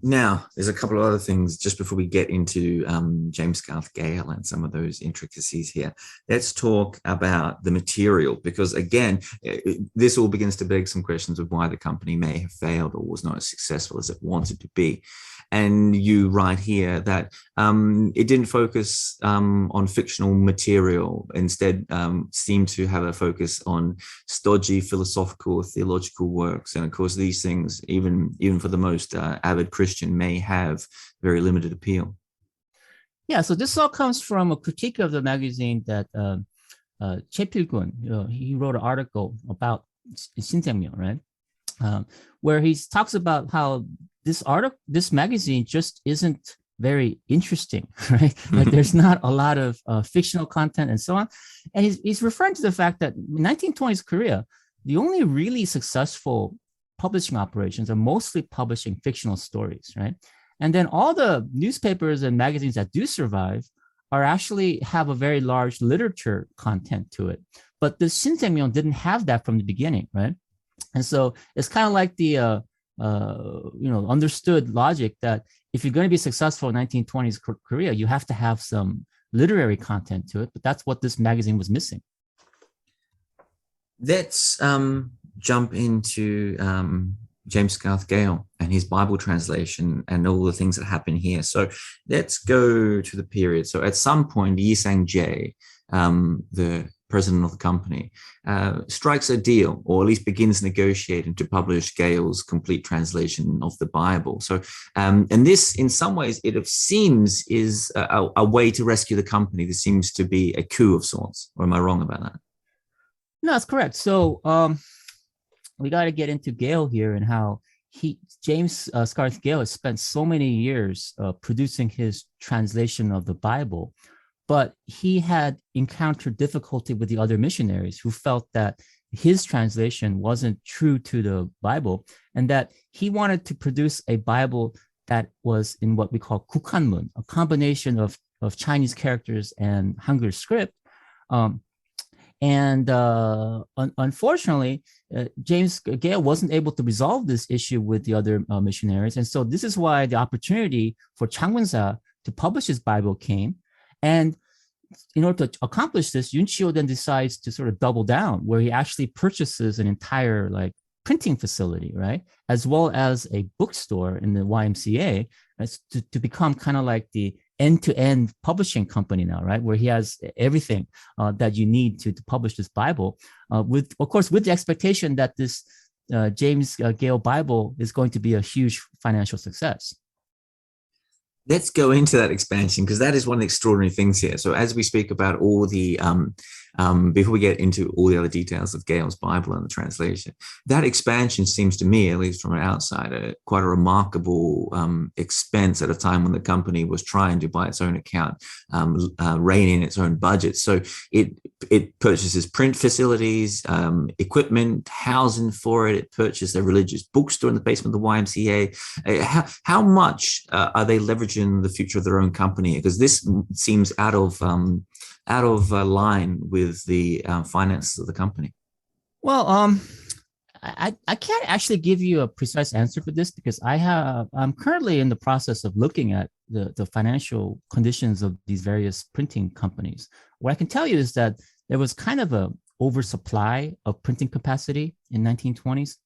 Now, there's a couple of other things just before we get into James Garth Gale and some of those intricacies here. Let's talk about the material, because again, this all begins to beg some questions of why the company may have failed or was not as successful as it wanted to be. And you write here that it didn't focus on fictional material, instead seemed to have a focus on stodgy philosophical, theological works. And of course, these things, even for the most avid Christian, may have very limited appeal. Yeah, so this all comes from a critique of the magazine that Che Pil-gun, he wrote an article about Shinseongmyo, right? Where he talks about how this magazine just isn't very interesting, right? Like there's not a lot of fictional content and so on. And he's referring to the fact that in 1920s Korea, the only really successful publishing operations are mostly publishing fictional stories, right? And then all the newspapers and magazines that do survive are actually have a very large literature content to it. But the Shinseongmyo didn't have that from the beginning, right? And so it's kind of like the understood logic that if you're going to be successful in 1920s Korea, you have to have some literary content to it. But that's what this magazine was missing. Let's jump into James Garth Gale and his Bible translation and all the things that happen here. So let's go to the period. So at some point, Yi Sang-jae, the president of the company, strikes a deal, or at least begins negotiating to publish Gale's complete translation of the Bible. So, and this, in some ways, it seems is a way to rescue the company. This seems to be a coup of sorts. Or am I wrong about that? No, that's correct. So we got to get into Gale here and how James Garth Gale has spent so many years producing his translation of the Bible, but he had encountered difficulty with the other missionaries who felt that his translation wasn't true to the Bible, and that he wanted to produce a Bible that was in what we call Gukhanmun, a combination of Chinese characters and Hangul script. Unfortunately, James Gale wasn't able to resolve this issue with the other missionaries. And so this is why the opportunity for Changmunsa to publish his Bible came. And in order to accomplish this, Yunchio then decides to sort of double down, where he actually purchases an entire printing facility, right? As well as a bookstore in the YMCA to become kind of like the end-to-end publishing company now, right? Where he has everything that you need to publish this Bible, with the expectation that this James Gale Bible is going to be a huge financial success. Let's go into that expansion, because that is one of the extraordinary things here. So as we speak about all the, before we get into all the other details of Gale's Bible and the translation, that expansion seems to me, at least from an outsider, quite a remarkable expense at a time when the company was trying to, by its own account, rein in its own budget. So it purchases print facilities, equipment, housing for it. It purchased a religious bookstore in the basement of the YMCA. How much are they leveraging the future of their own company? Because this seems out of line with the finances of the company. Well, I can't actually give you a precise answer for this, because I'm currently in the process of looking at the financial conditions of these various printing companies. What I can tell you is that there was kind of a oversupply of printing capacity in 1920s.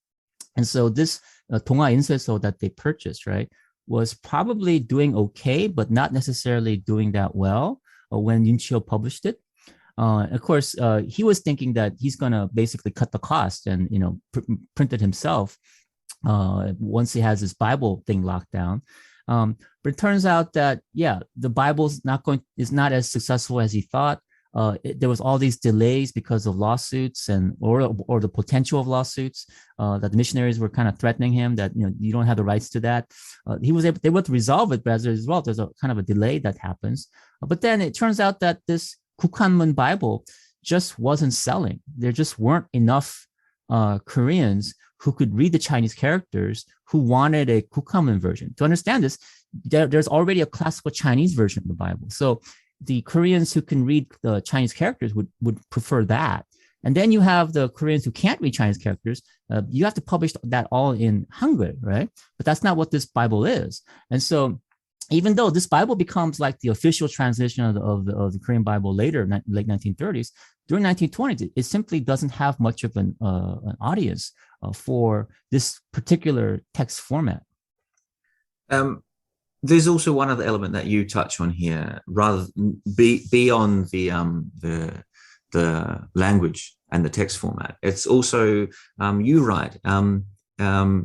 And so this Donghwa Inseso that they purchased, right, was probably doing okay, but not necessarily doing that well when Yunchio published it. Of course, he was thinking that he's going to basically cut the cost and print it himself once he has his Bible thing locked down. But it turns out that the Bible is not as successful as he thought. There was all these delays because of lawsuits or the potential of lawsuits that the missionaries were kind of threatening him that you don't have the rights to that. They were able to resolve it, but as a result, there's a kind of a delay that happens. But then it turns out that this Gukhanmun Bible just wasn't selling. There just weren't enough Koreans who could read the Chinese characters who wanted a Gukhanmun version. To understand this, there's already a classical Chinese version of the Bible. So the Koreans who can read the Chinese characters would prefer that. And then you have the Koreans who can't read Chinese characters. You have to publish that all in Hangul, right? But that's not what this Bible is. And so even though this Bible becomes like the official translation of the Korean Bible later, late 1930s, during 1920s, it simply doesn't have much of an audience for this particular text format. There's also one other element that you touch on here, rather beyond the language and the text format. It's also, you write, there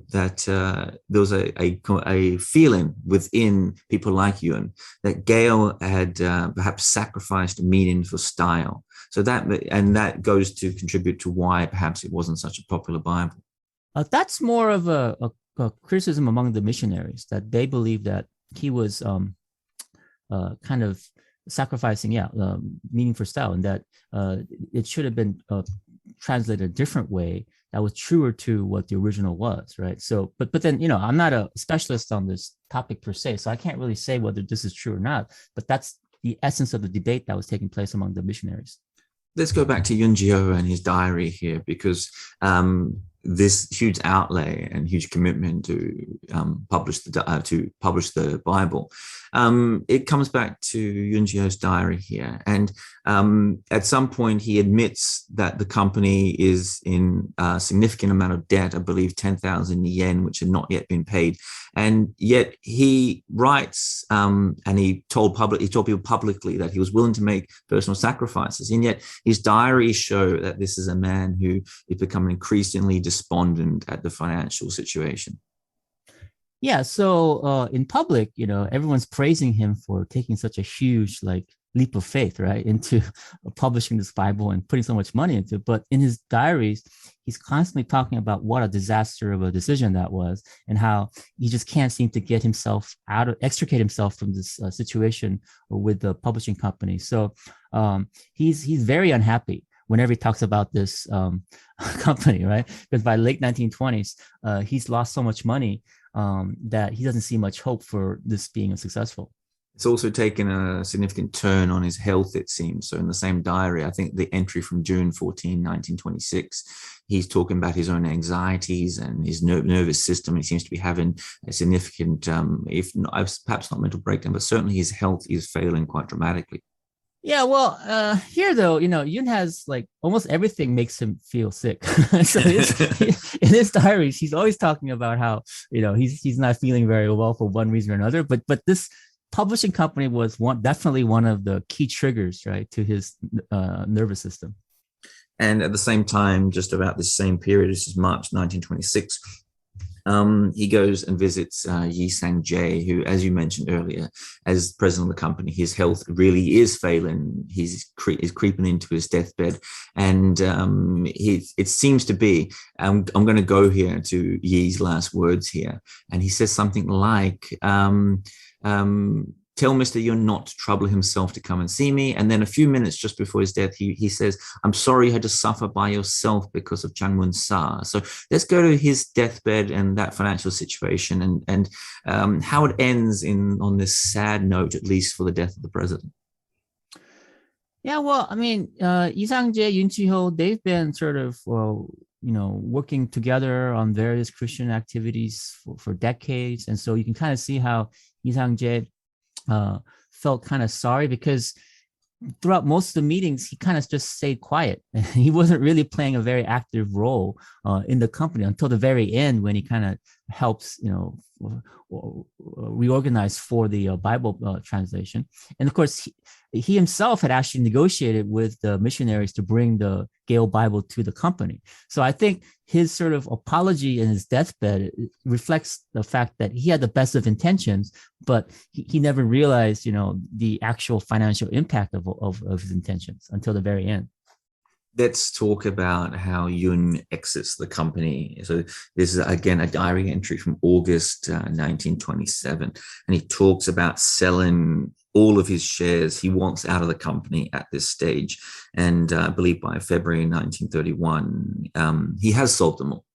was a feeling within people like Yun that Gale had perhaps sacrificed meaning for style. So that goes to contribute to why perhaps it wasn't such a popular Bible. That's more of a criticism among the missionaries, that they believe that he was kind of sacrificing, meaning for style, and that it should have been translated a different way that was truer to what the original was, right? So, but then, I'm not a specialist on this topic per se, so I can't really say whether this is true or not, but that's the essence of the debate that was taking place among the missionaries. Let's go back to Yunjio and his diary here, because this huge outlay and huge commitment to publish the Bible, it comes back to Yunjio's diary here, and at some point he admits that the company is in a significant amount of debt. I believe 10,000 yen, which had not yet been paid, and yet he writes and he told people publicly that he was willing to make personal sacrifices, and yet his diaries show that this is a man who is becoming increasingly despondent at the financial situation. Yeah, so in public, everyone's praising him for taking such a huge leap of faith, right, into publishing this Bible and putting so much money into it. But in his diaries, he's constantly talking about what a disaster of a decision that was, and how he just can't seem to extricate himself from this situation with the publishing company. So he's very unhappy whenever he talks about this company, right? Because by late 1920s, he's lost so much money that he doesn't see much hope for this being successful. It's also taken a significant turn on his health, it seems. So in the same diary, I think the entry from June 14, 1926, he's talking about his own anxieties and his nervous system. He seems to be having a significant, if not, perhaps not mental breakdown, but certainly his health is failing quite dramatically. Yeah, well, here though, Yun has almost everything makes him feel sick. So in his diaries, he's always talking about how he's not feeling very well for one reason or another. But this publishing company was definitely one of the key triggers, right, to his nervous system. And at the same time, just about this same period, this is March 1926. He goes and visits Yi Sang-jae, who, as you mentioned earlier, as president of the company, his health really is failing. He's creeping into his deathbed, and it seems to be. I'm going to go here to Yi's last words here, and he says something like, "Tell Mr. Yun not to trouble himself to come and see me." And then a few minutes just before his death, he says, "I'm sorry you had to suffer by yourself because of Changmunsa." So let's go to his deathbed and that financial situation, and how it ends on this sad note, at least for the death of the president. Yeah, well, I mean, Yi Sang-jae, Yun Chi-ho, they've been sort of, working together on various Christian activities for decades. And so you can kind of see how Yi Sang-jae felt kind of sorry, because throughout most of the meetings, he kind of just stayed quiet. He wasn't really playing a very active role in the company until the very end, when he kind of helps, reorganize for the Bible translation. And of course, he himself had actually negotiated with the missionaries to bring the Gale Bible to the company. So I think his sort of apology in his deathbed reflects the fact that he had the best of intentions, but he never realized, the actual financial impact of his intentions until the very end. Let's talk about how Yun exits the company. So this is, again, a diary entry from August 1927. And he talks about selling all of his shares he wants out of the company at this stage. And I believe by February 1931, he has sold them all.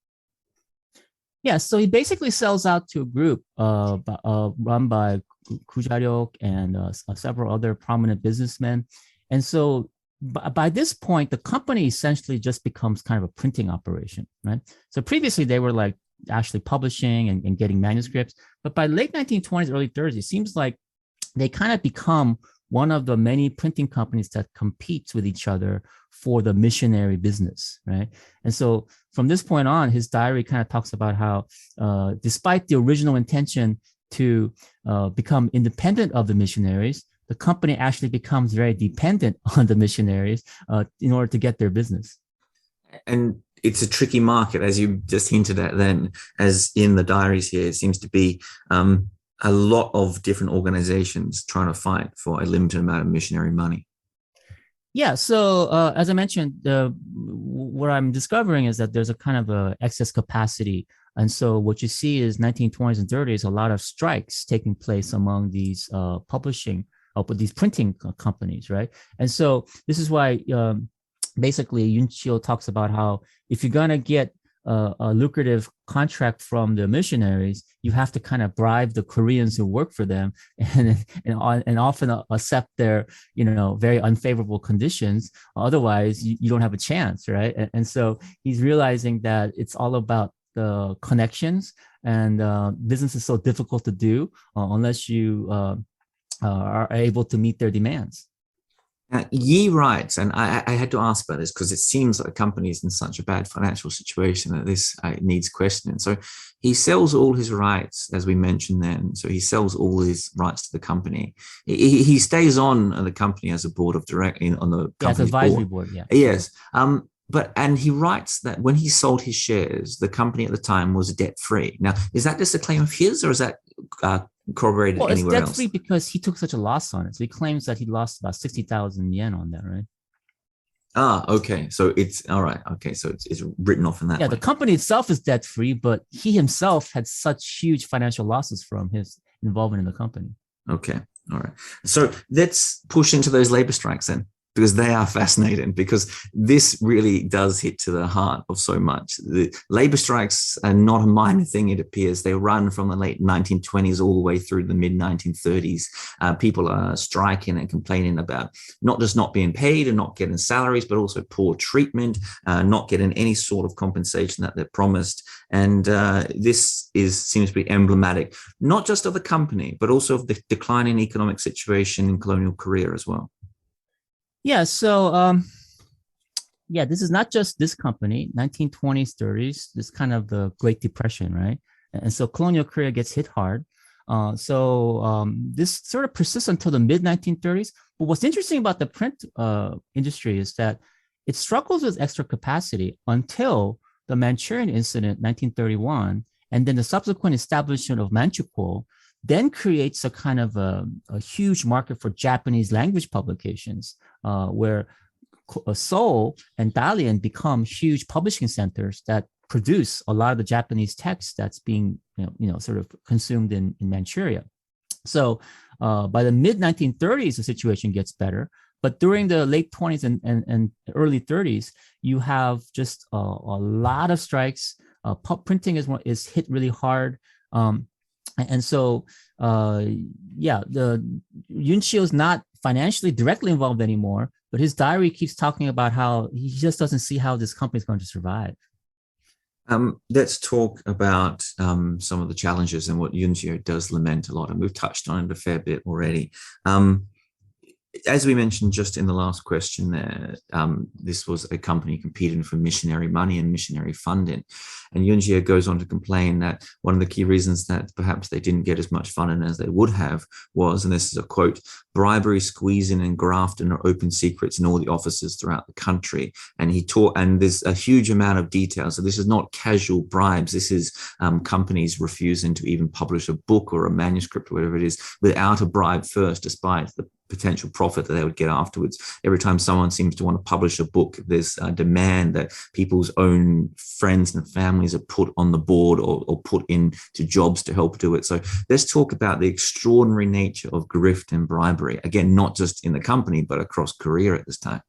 Yeah, so he basically sells out to a group run by Kujaryok and several other prominent businessmen. And so by this point, the company essentially just becomes kind of a printing operation, right? So previously they were actually publishing and getting manuscripts, but by late 1920s, early 30s, it seems like they kind of become one of the many printing companies that competes with each other for the missionary business, right? And so from this point on, his diary kind of talks about how despite the original intention to become independent of the missionaries, the company actually becomes very dependent on the missionaries in order to get their business. And it's a tricky market, as you just hinted at then, as in the diaries here. It seems to be a lot of different organizations trying to fight for a limited amount of missionary money. Yeah. So as I mentioned, what I'm discovering is that there's a kind of a excess capacity. And so what you see is 1920s and 30s, a lot of strikes taking place among these publishing, these printing companies, right? And so this is why basically Yunchio talks about how if you're going to get a lucrative contract from the missionaries, you have to kind of bribe the Koreans who work for them and often accept their, very unfavorable conditions. Otherwise, you don't have a chance, right? And so he's realizing that it's all about the connections, and business is so difficult to do unless you are able to meet their demands. Ye writes, and I had to ask about this because it seems like the company is in such a bad financial situation that this needs questioning. So he sells all his rights, as we mentioned then. So he sells all his rights to the company. He stays on the company as a board of directors on the company advisory board. Yeah. Yes. And he writes that when he sold his shares, the company at the time was debt free. Now, is that just a claim of his, or is that corroborated anywhere else? It's debt free because he took such a loss on it. So he claims that he lost about 60,000 yen on that, right? Okay. So it's all right. Okay. So it's written off in that way. The company itself is debt free, but he himself had such huge financial losses from his involvement in the company. Okay. All right. So let's push into those labor strikes then, because they are fascinating, because this really does hit to the heart of so much. The labor strikes are not a minor thing, it appears. They run from the late 1920s all the way through the mid 1930s. People are striking and complaining about not just not being paid and not getting salaries, but also poor treatment, not getting any sort of compensation that they're promised. And this seems to be emblematic, not just of the company, but also of the declining economic situation in colonial Korea as well. Yeah, so this is not just this company, 1920s, 30s, this kind of the Great Depression, right? And so colonial Korea gets hit hard. This sort of persists until the mid 1930s. But what's interesting about the print industry is that it struggles with extra capacity until the Manchurian incident, 1931, and then the subsequent establishment of Manchukuo, then creates a kind of a huge market for Japanese language publications, where Seoul and Dalian become huge publishing centers that produce a lot of the Japanese text that's being, sort of consumed in Manchuria. So by the mid 1930s, the situation gets better. But during the late 20s and early 30s, you have just a lot of strikes. Printing is hit really hard. And so, the Yunchio's not financially directly involved anymore, but his diary keeps talking about how he just doesn't see how this company is going to survive. Let's talk about some of the challenges and what Yunchio does lament a lot, and we've touched on it a fair bit already. As we mentioned just in the last question there, this was a company competing for missionary money and missionary funding. And Yunchio goes on to complain that one of the key reasons that perhaps they didn't get as much funding as they would have was, and this is a quote, bribery, squeezing and grafting are open secrets in all the offices throughout the country. And and there's a huge amount of detail. So this is not casual bribes. This is companies refusing to even publish a book or a manuscript or whatever it is without a bribe first, despite the potential profit that they would get afterwards. Every time someone seems to want to publish a book, there's a demand that people's own friends and families are put on the board or put into jobs to help do it. So let's talk about the extraordinary nature of grift and bribery. Again, not just in the company, but across Korea at this time.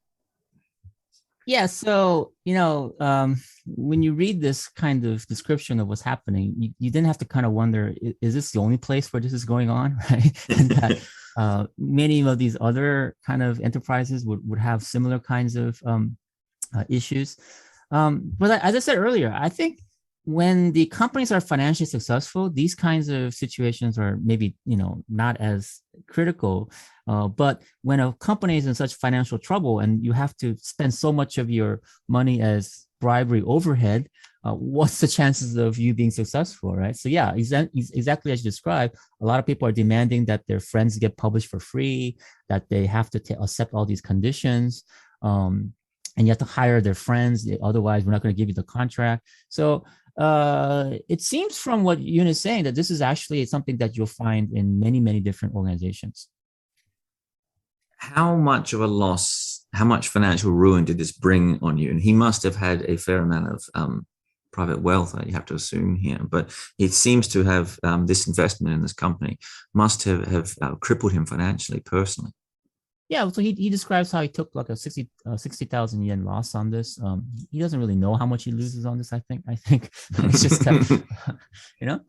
Yeah, so, when you read this kind of description of what's happening, you then have to kind of wonder, is this the only place where this is going on, right? And that many of these other kind of enterprises would have similar kinds of issues. But as I said earlier, I think when the companies are financially successful, these kinds of situations are maybe, not as critical. But when a company is in such financial trouble and you have to spend so much of your money as bribery overhead, what's the chances of you being successful, right? So yeah, exactly as you described, a lot of people are demanding that their friends get published for free, that they have to accept all these conditions. and you have to hire their friends. Otherwise, we're not going to give you the contract. So it seems from what Yoon is saying that this is actually something that you'll find in many, many different organizations. How much of a loss, how much financial ruin did this bring on you? And he must have had a fair amount of private wealth, you have to assume here. But it seems to have this investment in this company must have crippled him financially, personally. Yeah, so he describes how he took like a 60,000 yen loss on this. He doesn't really know how much he loses on this. I think it's just you know.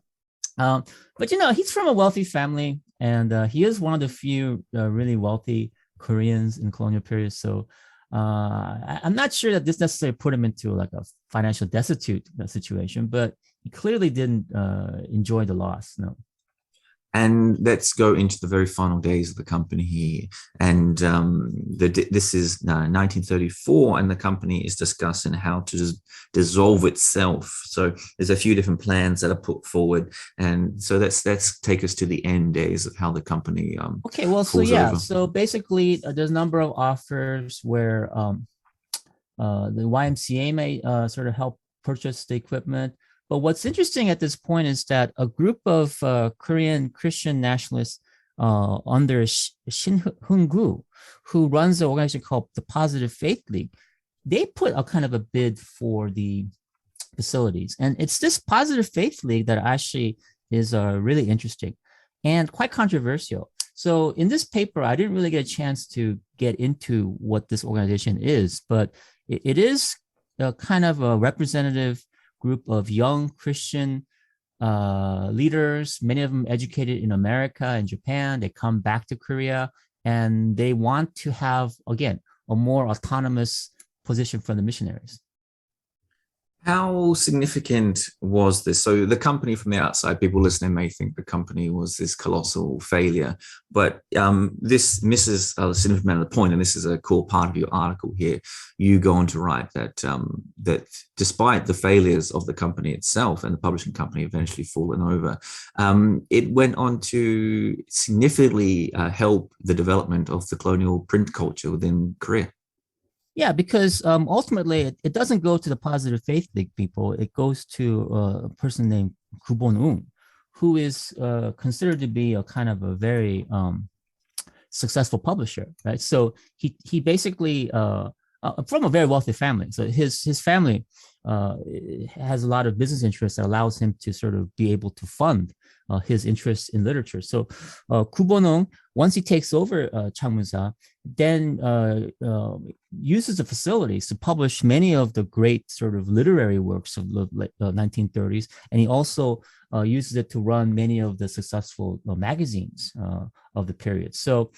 But he's from a wealthy family, and he is one of the few really wealthy Koreans in colonial period. So I'm not sure that this necessarily put him into like a financial destitute situation, but he clearly didn't enjoy the loss. No. And let's go into the very final days of the company here. And this is 1934, and the company is discussing how to dissolve itself. So there's a few different plans that are put forward. And so let's take us to the end days of how the company okay, well, so yeah, over. So basically there's a number of offers where the YMCA may sort of help purchase the equipment. But what's interesting at this point is that a group of Korean Christian nationalists under Shin Hoon-gu, who runs an organization called the Positive Faith League, they put a kind of a bid for the facilities. And it's this Positive Faith League that actually is really interesting and quite controversial. So in this paper, I didn't really get a chance to get into what this organization is, but it is a kind of a representative group of young Christian leaders, many of them educated in America and Japan. They come back to Korea, and they want to have, again, a more autonomous position from the missionaries. How significant was this? So the company, from the outside, people listening may think the company was this colossal failure, but this misses a significant amount of the point, and this is a core part of your article here. You go on to write that that despite the failures of the company itself, and the publishing company eventually falling over, it went on to significantly help the development of the colonial print culture within Korea. Yeah, because ultimately it doesn't go to the Positive Faith League people. It goes to a person named Kubon-ung, who is considered to be a kind of a very successful publisher, right? So he basically from a very wealthy family. So his family has a lot of business interests that allows him to sort of be able to fund his interests in literature. So Kubon-ung, once he takes over Changmunsa, then uses the facilities to publish many of the great sort of literary works of the 1930s. And he also uses it to run many of the successful magazines of the period. So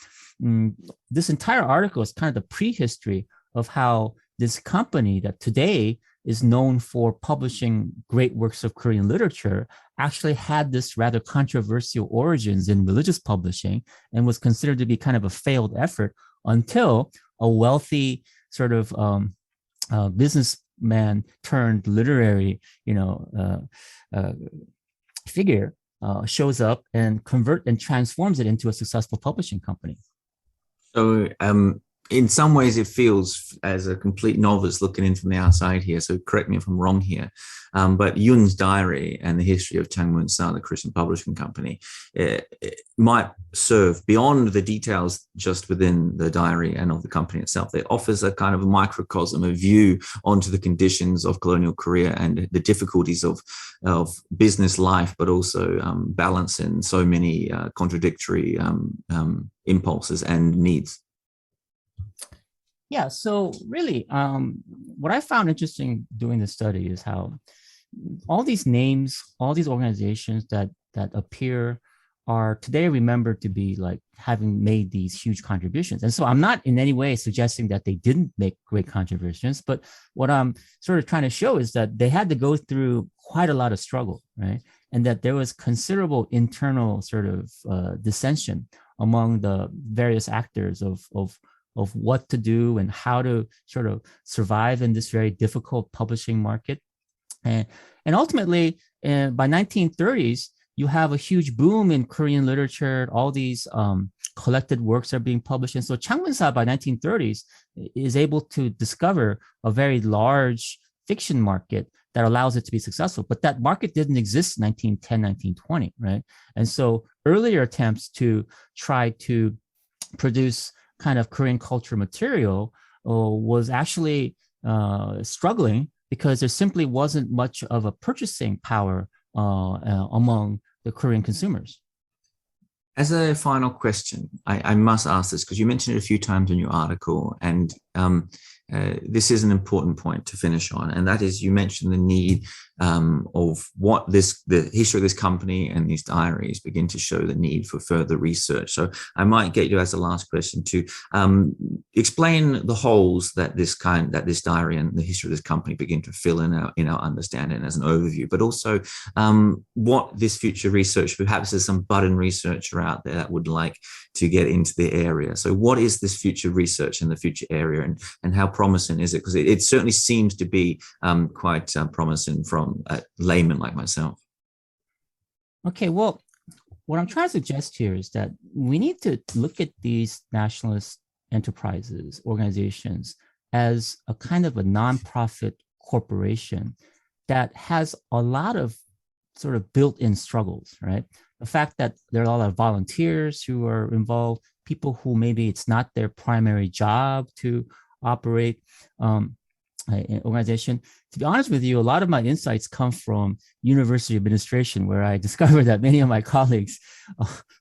this entire article is kind of the prehistory of how this company that today is known for publishing great works of Korean literature actually had this rather controversial origins in religious publishing and was considered to be kind of a failed effort until a wealthy sort of businessman turned literary, figure shows up and transforms it into a successful publishing company. So in some ways, it feels as a complete novice looking in from the outside here. So correct me if I'm wrong here. But Yoon's diary and the history of Changmunsa, the Christian publishing company, it might serve beyond the details just within the diary and of the company itself. It offers a kind of a microcosm, a view onto the conditions of colonial Korea and the difficulties of business life, but also balancing so many contradictory impulses and needs. Yeah, so really, what I found interesting doing this study is how all these names, all these organizations that appear are today remembered to be like having made these huge contributions. And so I'm not in any way suggesting that they didn't make great contributions, but what I'm sort of trying to show is that they had to go through quite a lot of struggle, right? And that there was considerable internal sort of dissension among the various actors of what to do and how to sort of survive in this very difficult publishing market. And ultimately, by 1930s, you have a huge boom in Korean literature. All these collected works are being published. And so Changmunsa by 1930s is able to discover a very large fiction market that allows it to be successful. But that market didn't exist in 1910, 1920, right? And so earlier attempts to try to produce kind of Korean culture material was actually struggling because there simply wasn't much of a purchasing power among the Korean consumers. As a final question, I must ask this because you mentioned it a few times in your article, and this is an important point to finish on, and that is you mentioned the need of the history of this company and these diaries begin to show the need for further research. So I might get you as the last question to explain the holes that this diary and the history of this company begin to fill in our understanding as an overview, but also what this future research, perhaps there's some budding researcher out there that would like to get into the area. So what is this future research in the future area, and how promising is it? Because it certainly seems to be quite promising from a layman like myself. Okay, well, what I'm trying to suggest here is that we need to look at these nationalist enterprises, organizations, as a kind of a nonprofit corporation that has a lot of sort of built-in struggles, right? The fact that there are a lot of volunteers who are involved, people who maybe it's not their primary job to operate an organization. To be honest with you, a lot of my insights come from university administration, where I discovered that many of my colleagues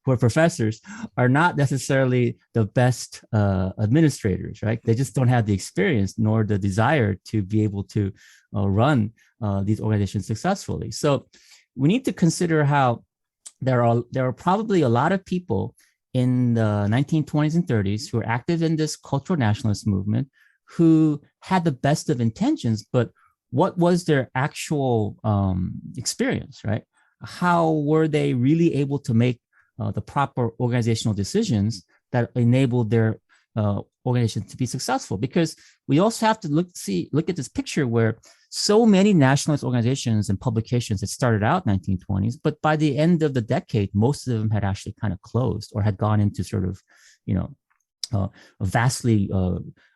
who are professors are not necessarily the best administrators, right? They just don't have the experience nor the desire to be able to run these organizations successfully. So we need to consider how there are probably a lot of people in the 1920s and 30s who are active in this cultural nationalist movement who had the best of intentions, but what was their actual experience, right? How were they really able to make the proper organizational decisions that enabled their organization to be successful? Because we also have to look at this picture where so many nationalist organizations and publications had started out in 1920s, but by the end of the decade, most of them had actually kind of closed or had gone into sort of, vastly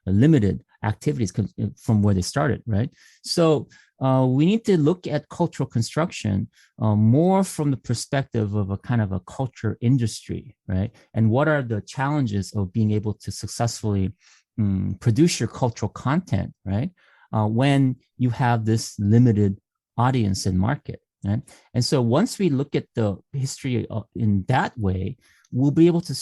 limited activities from where they started, right? So we need to look at cultural construction more from the perspective of a kind of a culture industry, right? And what are the challenges of being able to successfully produce your cultural content, right? When you have this limited audience and market, right? And so once we look at the history in that way, we'll be able to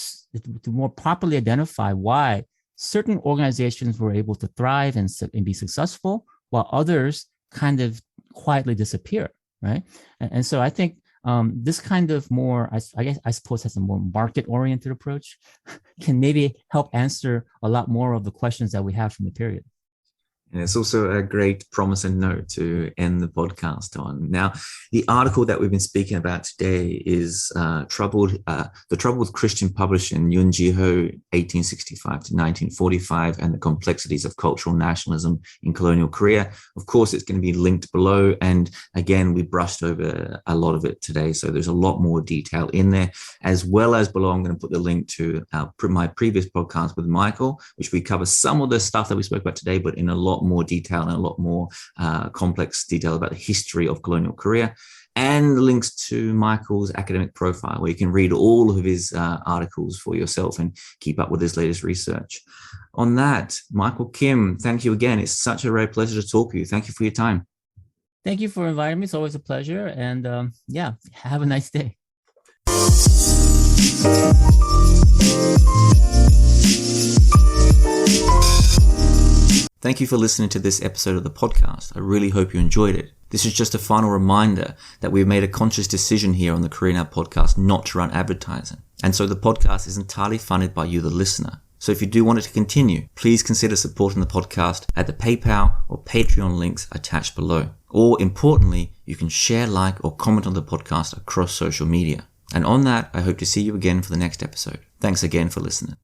more properly identify why certain organizations were able to thrive and be successful, while others kind of quietly disappear, right? And so I think this kind of more, I suppose, has a more market-oriented approach can maybe help answer a lot more of the questions that we have from the period. And it's also a great promising note to end the podcast on. Now, the article that we've been speaking about today is The Trouble with Christian Publishing, Yonsei, 1865 to 1945, and the Complexities of Cultural Nationalism in Colonial Korea. Of course, it's going to be linked below. And again, we brushed over a lot of it today. So there's a lot more detail in there, as well as below, I'm going to put the link to my previous podcast with Michael, which we cover some of the stuff that we spoke about today, but in a lot more detail and a lot more complex detail about the history of colonial Korea, and links to Michael's academic profile, where you can read all of his articles for yourself and keep up with his latest research. On that, Michael Kim, thank you again. It's such a rare pleasure to talk to you. Thank you for your time. Thank you for inviting me. It's always a pleasure. And have a nice day. Thank you for listening to this episode of the podcast. I really hope you enjoyed it. This is just a final reminder that we've made a conscious decision here on the Korean Now podcast not to run advertising. And so the podcast is entirely funded by you, the listener. So if you do want it to continue, please consider supporting the podcast at the PayPal or Patreon links attached below. Or importantly, you can share, like, or comment on the podcast across social media. And on that, I hope to see you again for the next episode. Thanks again for listening.